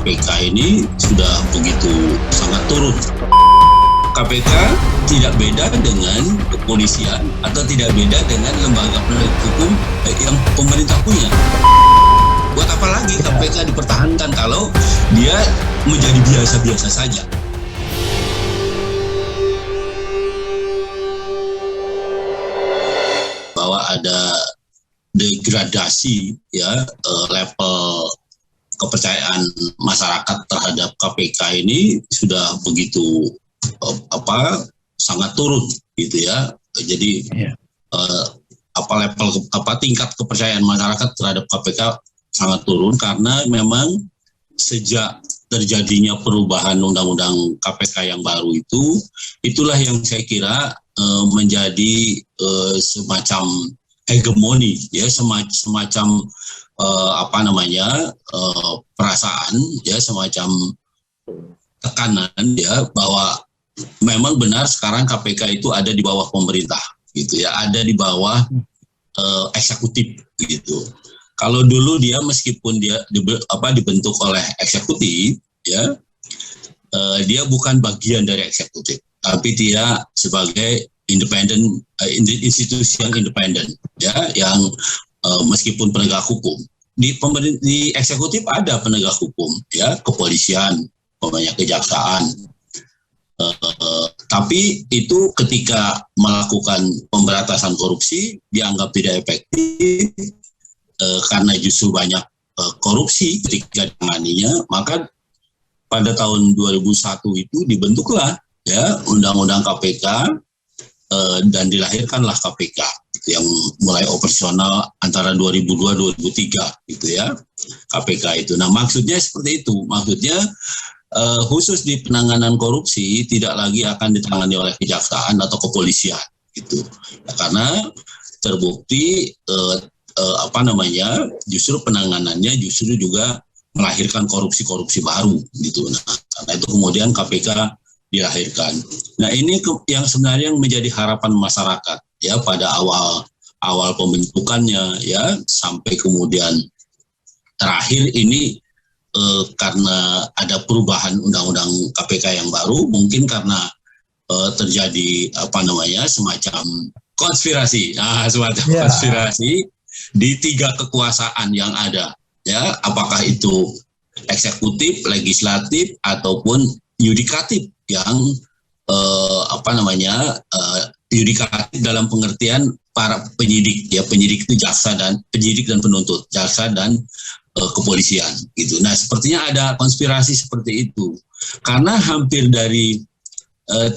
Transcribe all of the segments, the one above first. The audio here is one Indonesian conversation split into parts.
KPK ini sudah begitu sangat turun. KPK tidak beda dengan kepolisian atau tidak beda dengan lembaga penegak hukum yang pemerintah punya. Buat apa lagi KPK dipertahankan kalau dia menjadi biasa-biasa saja? Bahwa ada degradasi ya level kepercayaan masyarakat terhadap KPK ini sudah begitu sangat turun gitu ya. Jadi tingkat kepercayaan masyarakat terhadap KPK sangat turun karena memang sejak terjadinya perubahan undang-undang KPK yang baru itulah yang saya kira menjadi semacam hegemoni ya, semacam perasaan ya, semacam tekanan ya, bahwa memang benar sekarang KPK itu ada di bawah pemerintah gitu ya, ada di bawah eksekutif gitu. Kalau dulu dia meskipun dia dibentuk oleh eksekutif ya, dia bukan bagian dari eksekutif, tapi dia sebagai independen, institusi yang independen ya, yang meskipun penegak hukum. Di eksekutif ada penegak hukum ya, kepolisian, kejaksaan. Tapi itu ketika melakukan pemberantasan korupsi dianggap tidak efektif karena justru banyak korupsi ketika menanganinya, maka pada tahun 2001 itu dibentuklah ya Undang-Undang KPK dan dilahirkanlah KPK yang mulai operasional antara 2002-2003 gitu ya, KPK itu. Nah maksudnya seperti itu, maksudnya khusus di penanganan korupsi tidak lagi akan ditangani oleh kejaksaan atau kepolisian gitu ya, karena terbukti justru penanganannya justru juga melahirkan korupsi baru gitu. Nah karena itu kemudian KPK dilahirkan. Nah ini yang sebenarnya menjadi harapan masyarakat ya pada awal pembentukannya ya, sampai kemudian terakhir ini karena ada perubahan undang-undang KPK yang baru, mungkin karena terjadi semacam konspirasi, konspirasi di tiga kekuasaan yang ada ya, apakah itu eksekutif, legislatif ataupun yudikatif yang yudikatif dalam pengertian para penyidik ya, penyidik itu penyidik dan penuntut, jaksa dan kepolisian gitu. Nah sepertinya ada konspirasi seperti itu karena hampir dari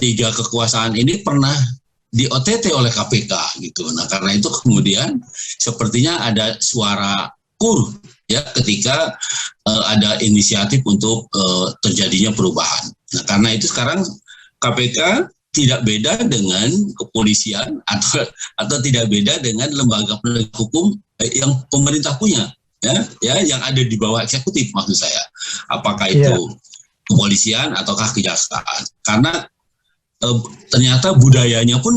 tiga kekuasaan ini pernah di OTT oleh KPK gitu. Nah karena itu kemudian sepertinya ada suara kur ya ketika ada inisiatif untuk terjadinya perubahan. Nah karena itu sekarang KPK tidak beda dengan kepolisian atau tidak beda dengan lembaga penegak hukum yang pemerintah punya ya yang ada di bawah eksekutif, maksud saya. Apakah itu kepolisian ataukah kejaksaan? Karena ternyata budayanya pun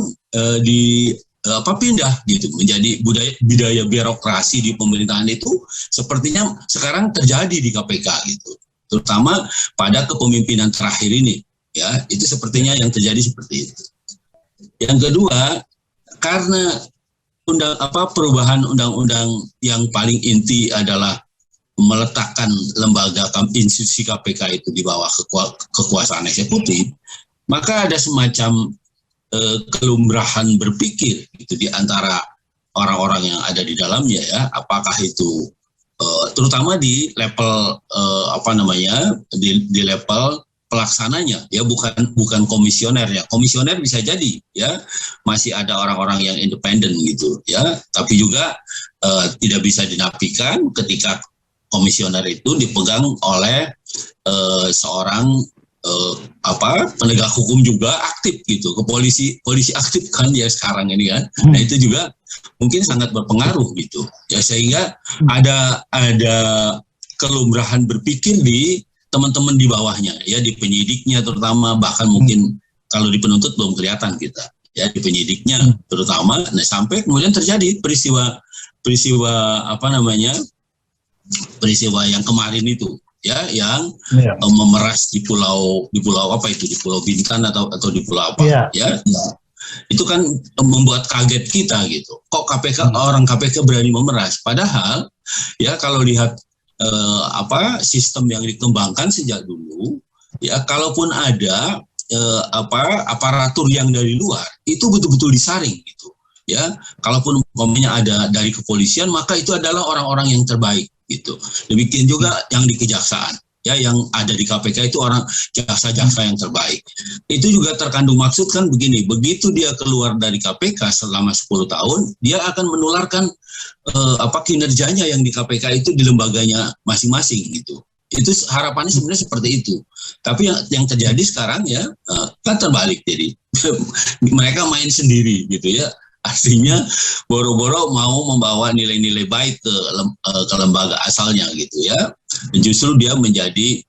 pindah gitu menjadi budaya birokrasi di pemerintahan itu sepertinya sekarang terjadi di KPK gitu, terutama pada kepemimpinan terakhir ini ya, itu sepertinya yang terjadi seperti itu. Yang kedua, karena perubahan undang-undang yang paling inti adalah meletakkan lembaga institusi KPK itu di bawah kekuasaan eksekutif, maka ada semacam kelumrahan berpikir itu di antara orang-orang yang ada di dalamnya ya, apakah itu terutama di level di level pelaksananya ya, bukan komisioner ya. Komisioner bisa jadi ya masih ada orang-orang yang independen gitu ya, tapi juga tidak bisa dinafikan ketika komisioner itu dipegang oleh seorang penegak hukum juga aktif gitu, polisi aktif kan ya sekarang ini kan. Nah itu juga mungkin sangat berpengaruh gitu ya, sehingga ada kelumrahan berpikir di teman-teman di bawahnya ya, di penyidiknya terutama, bahkan mungkin kalau di penuntut belum kelihatan kita ya, di penyidiknya terutama. Nah sampai kemudian terjadi peristiwa yang kemarin itu ya yang memeras di pulau apa itu, di Pulau Bintan atau di pulau apa ya. Itu kan membuat kaget kita gitu. Kok orang KPK berani memeras? Padahal ya kalau lihat sistem yang dikembangkan sejak dulu, ya kalaupun ada aparatur yang dari luar itu betul-betul disaring gitu. Ya, kalaupun umpamanya ada dari kepolisian, maka itu adalah orang-orang yang terbaik gitu. Demikian juga yang di kejaksaan, ya yang ada di KPK itu orang jaksa-jaksa yang terbaik. Itu juga terkandung maksud kan begini, begitu dia keluar dari KPK selama 10 tahun, dia akan menularkan kinerjanya yang di KPK itu di lembaganya masing-masing gitu. Itu harapannya sebenarnya seperti itu. Tapi yang terjadi sekarang ya kan terbalik, jadi mereka main sendiri gitu ya. Artinya boro-boro mau membawa nilai-nilai baik ke lembaga asalnya gitu ya. Dan justru dia menjadi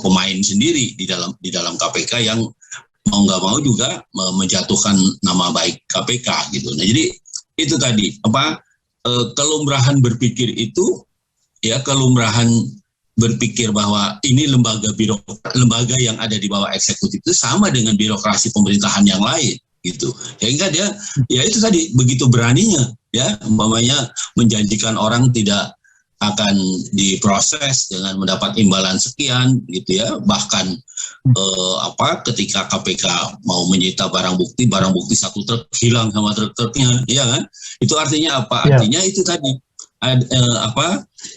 pemain sendiri di dalam KPK yang mau nggak mau juga menjatuhkan nama baik KPK gitu. Nah jadi itu tadi kelumrahan berpikir itu ya, kelumrahan berpikir bahwa ini lembaga yang ada di bawah eksekutif itu sama dengan birokrasi pemerintahan yang lain gitu. Sehingga dia ya itu tadi begitu beraninya ya umpamanya menjanjikan orang tidak akan diproses dengan mendapat imbalan sekian gitu ya. Bahkan ketika KPK mau menyita barang bukti 1 truk hilang sama truk-truknya, ya kan? Itu artinya apa? Artinya itu tadi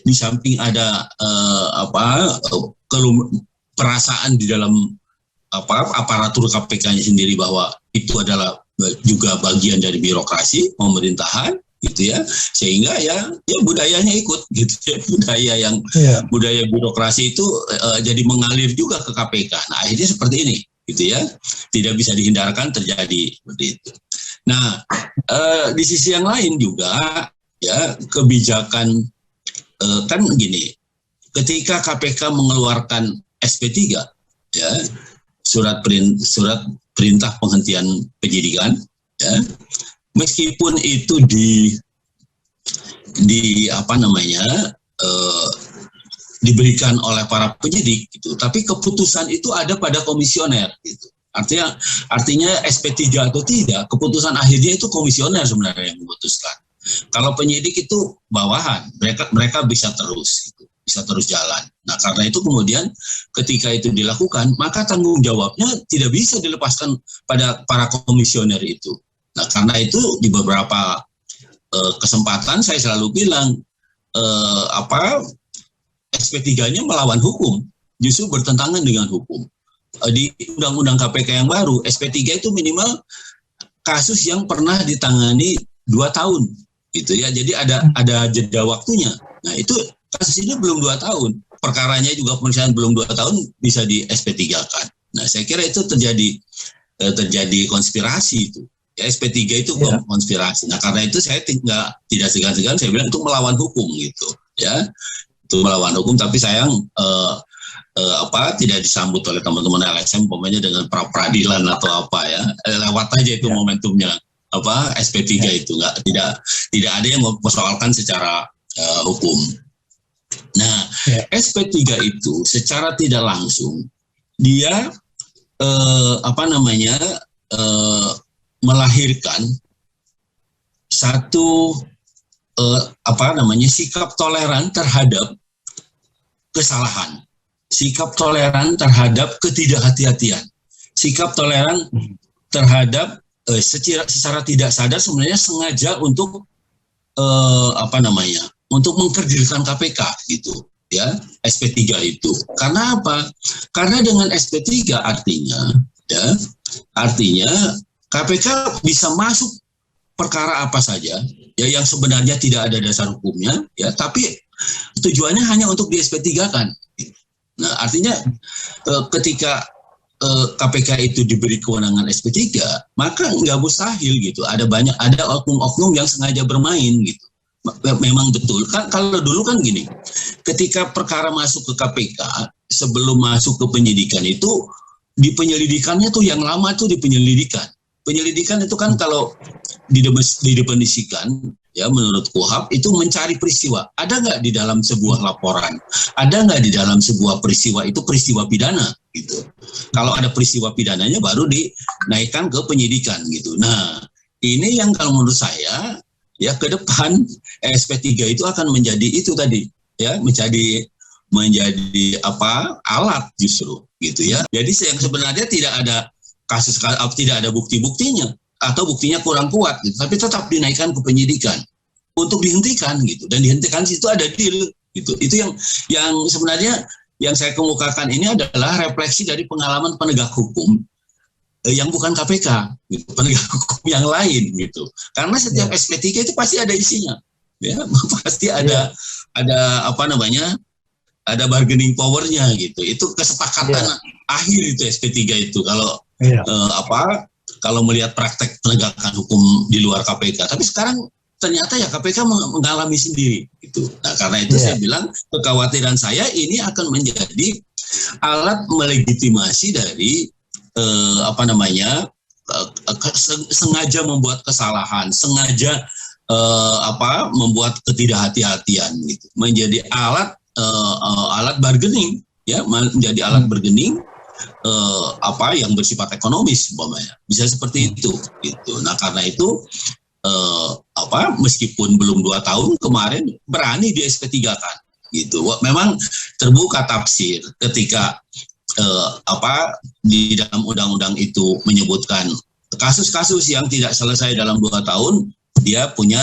di samping ada perasaan di dalam aparatur KPK-nya sendiri bahwa itu adalah juga bagian dari birokrasi pemerintahan gitu ya, sehingga ya budayanya ikut gitu ya, budaya birokrasi itu jadi mengalir juga ke KPK. Nah akhirnya seperti ini gitu ya, tidak bisa dihindarkan terjadi seperti itu. Nah di sisi yang lain juga ya kebijakan kan gini, ketika KPK mengeluarkan SP3 ya, surat perintah penghentian penyidikan ya, meskipun itu diberikan oleh para penyidik gitu, tapi keputusan itu ada pada komisioner gitu. Artinya SP3 atau tidak, keputusan akhirnya itu komisioner sebenarnya yang memutuskan. Kalau penyidik itu bawahan, mereka bisa terus gitu, bisa terus jalan. Nah karena itu kemudian ketika itu dilakukan, maka tanggung jawabnya tidak bisa dilepaskan pada para komisioner itu. Nah karena itu di beberapa kesempatan saya selalu bilang SP3-nya melawan hukum, justru bertentangan dengan hukum. Di Undang-Undang KPK yang baru, SP3 itu minimal kasus yang pernah ditangani 2 tahun gitu ya. Jadi ada jeda waktunya. Nah itu kasus ini belum 2 tahun. Perkaranya juga pemeriksaan belum 2 tahun bisa di SP3 kan. Nah saya kira itu terjadi konspirasi itu. Ya SP3 itu konspirasi. Nah karena itu saya tidak segan-segan saya bilang itu melawan hukum gitu ya. Itu melawan hukum, tapi sayang tidak disambut oleh teman-teman LSM umpamanya dengan pra-peradilan atau apa ya. Lewat aja itu momentumnya SP3 itu tidak ada yang mempersoalkan secara hukum. Nah, SP3 itu secara tidak langsung dia melahirkan satu sikap toleran terhadap kesalahan, sikap toleran terhadap ketidakhati-hatian, sikap toleran terhadap secara tidak sadar sebenarnya sengaja untuk untuk mengkerdilkan KPK gitu ya, SP3 itu. Karena apa? Karena dengan SP3 artinya KPK bisa masuk perkara apa saja ya yang sebenarnya tidak ada dasar hukumnya ya, tapi tujuannya hanya untuk di SP3 kan. Nah, artinya ketika KPK itu diberi kewenangan SP3, maka nggak mustahil gitu. Ada oknum-oknum yang sengaja bermain gitu. Memang betul kan, kalau dulu kan gini, ketika perkara masuk ke KPK sebelum masuk ke penyidikan itu, di penyelidikannya tuh yang lama tuh di penyelidikan itu kan kalau didefinisikan ya menurut KUHP itu mencari peristiwa. Ada nggak di dalam sebuah laporan? Ada nggak di dalam sebuah peristiwa itu peristiwa pidana gitu. Kalau ada peristiwa pidananya baru dinaikkan ke penyidikan gitu. Nah, ini yang kalau menurut saya ya ke depan SP3 itu akan menjadi itu tadi ya, menjadi alat justru gitu ya. Jadi yang sebenarnya tidak ada kasus, tidak ada bukti-buktinya atau buktinya kurang kuat gitu, tapi tetap dinaikkan ke penyidikan untuk dihentikan gitu, dan dihentikan situ ada deal gitu. Itu yang sebenarnya yang saya kemukakan ini adalah refleksi dari pengalaman penegak hukum yang bukan KPK gitu, penegak hukum yang lain gitu. Karena setiap SP3 itu pasti ada isinya ya, pasti ada ada bargaining powernya gitu. Itu kesepakatan akhir itu SP3 itu kalau kalau melihat praktek penegakan hukum di luar KPK. Tapi sekarang ternyata ya KPK mengalami sendiri gitu. Nah, karena itu saya bilang kekhawatiran saya ini akan menjadi alat melegitimasi dari sengaja membuat kesalahan, sengaja membuat ketidakhati-hatian gitu. Menjadi alat bargaining ya, menjadi alat bargaining yang bersifat ekonomis umpamanya, bisa seperti itu gitu. Nah, karena itu meskipun belum 2 tahun kemarin berani di SP3 kan gitu. Memang terbuka tafsir ketika di dalam undang-undang itu menyebutkan kasus-kasus yang tidak selesai dalam 2 tahun dia punya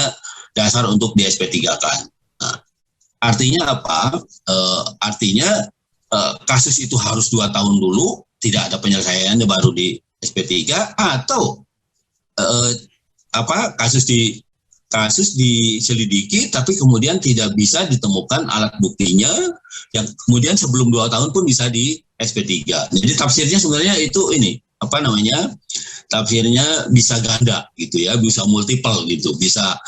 dasar untuk di SP3 kan. Nah, artinya apa? Artinya kasus itu harus 2 tahun dulu, tidak ada penyelesaiannya baru di SP3, atau kasus diselidiki tapi kemudian tidak bisa ditemukan alat buktinya, yang kemudian sebelum 2 tahun pun bisa di SP3. Jadi tafsirnya sebenarnya itu ini tafsirnya bisa ganda gitu ya, bisa multiple gitu, bisa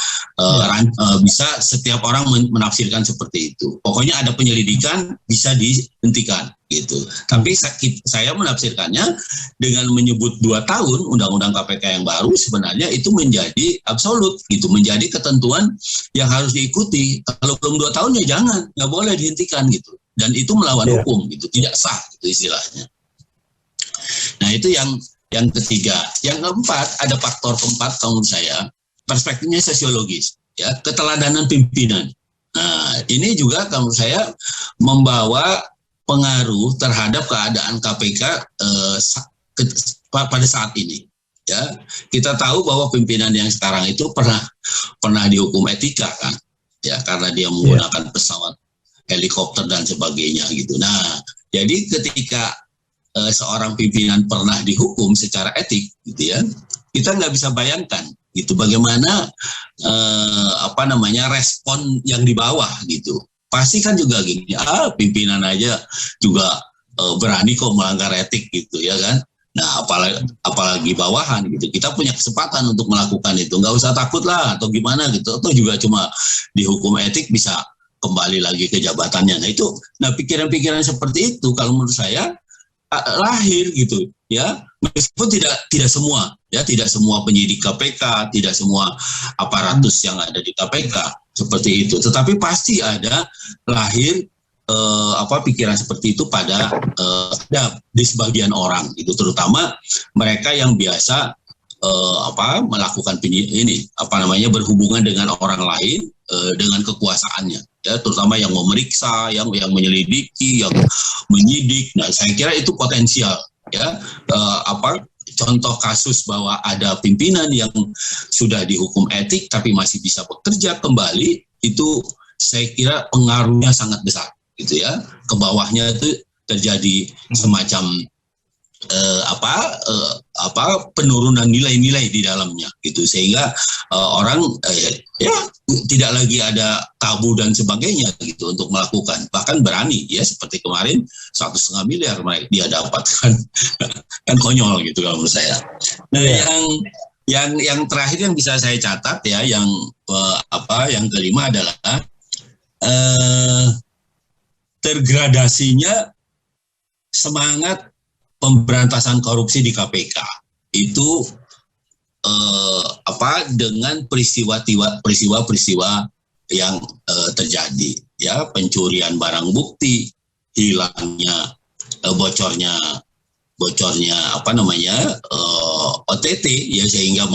bisa setiap orang menafsirkan seperti itu. Pokoknya ada penyelidikan bisa dihentikan gitu. Tapi saya menafsirkannya dengan menyebut 2 tahun undang-undang KPK yang baru, sebenarnya itu menjadi absolut gitu, menjadi ketentuan yang harus diikuti. Kalau belum 2 tahun ya jangan, nggak boleh dihentikan gitu. Dan itu melawan hukum gitu, tidak sah gitu istilahnya. Nah, itu yang ketiga. Yang keempat, ada faktor keempat menurut saya, perspektifnya sosiologis ya, keteladanan pimpinan. Nah, ini juga menurut saya membawa pengaruh terhadap keadaan KPK pada saat ini ya. Kita tahu bahwa pimpinan yang sekarang itu pernah dihukum etika kan ya, karena dia menggunakan pesawat helikopter dan sebagainya gitu. Nah, jadi ketika seorang pimpinan pernah dihukum secara etik gitu ya, kita nggak bisa bayangkan gitu bagaimana respon yang di bawah gitu. Pasti kan juga gini, pimpinan aja juga berani kok melanggar etik gitu ya kan. Nah, apalagi bawahan gitu. Kita punya kesempatan untuk melakukan itu, nggak usah takut lah atau gimana gitu, atau juga cuma dihukum etik bisa kembali lagi ke jabatannya. Nah, pikiran-pikiran seperti itu kalau menurut saya lahir gitu ya, meskipun tidak semua penyidik KPK, tidak semua aparatus yang ada di KPK seperti itu, tetapi pasti ada lahir pikiran seperti itu pada di sebagian orang itu, terutama mereka yang biasa melakukan berhubungan dengan orang lain dengan kekuasaannya ya, terutama yang memeriksa, yang menyelidiki, yang menyidik. Nah, saya kira itu potensial ya, contoh kasus bahwa ada pimpinan yang sudah dihukum etik tapi masih bisa bekerja kembali, itu saya kira pengaruhnya sangat besar gitu ya, ke bawahnya itu terjadi semacam penurunan nilai-nilai di dalamnya gitu, sehingga orang tidak lagi ada tabu dan sebagainya gitu untuk melakukan, bahkan berani ya, seperti kemarin 1,5 miliar dia dapatkan kan konyol gitu kalau menurut saya. Nah, yang terakhir yang bisa saya catat ya, yang kelima adalah tergradasinya semangat pemberantasan korupsi di KPK. Itu dengan peristiwa-peristiwa yang terjadi, ya, pencurian barang bukti, hilangnya bocornya OTT, ya, sehingga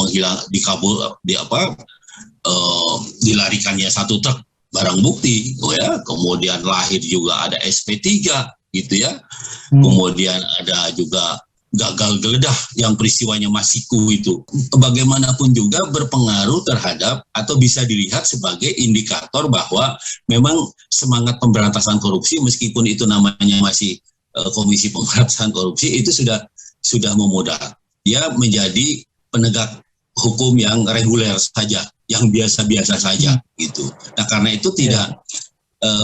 dilarikannya satu truk barang bukti, ya, kemudian lahir juga ada SP3 gitu ya. Kemudian ada juga gagal geledah yang peristiwanya Masiku itu. Bagaimanapun juga berpengaruh terhadap atau bisa dilihat sebagai indikator bahwa memang semangat pemberantasan korupsi, meskipun itu namanya masih Komisi Pemberantasan Korupsi, itu sudah memudar. Dia menjadi penegak hukum yang reguler saja, yang biasa-biasa saja gitu. Nah, karena itu tidak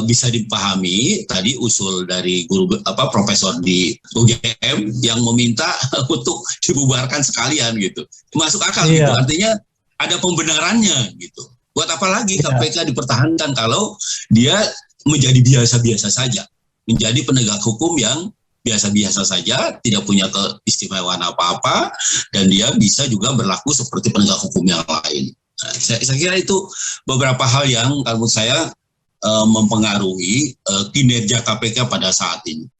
bisa dipahami tadi usul dari profesor di UGM yang meminta untuk dibubarkan sekalian gitu. Masuk akal gitu. Artinya ada pembenarannya gitu. Buat apa lagi KPK dipertahankan kalau dia menjadi biasa-biasa saja, menjadi penegak hukum yang biasa-biasa saja, tidak punya keistimewaan apa-apa, dan dia bisa juga berlaku seperti penegak hukum yang lain. Nah, saya kira itu beberapa hal yang menurut saya mempengaruhi kinerja KPK pada saat ini.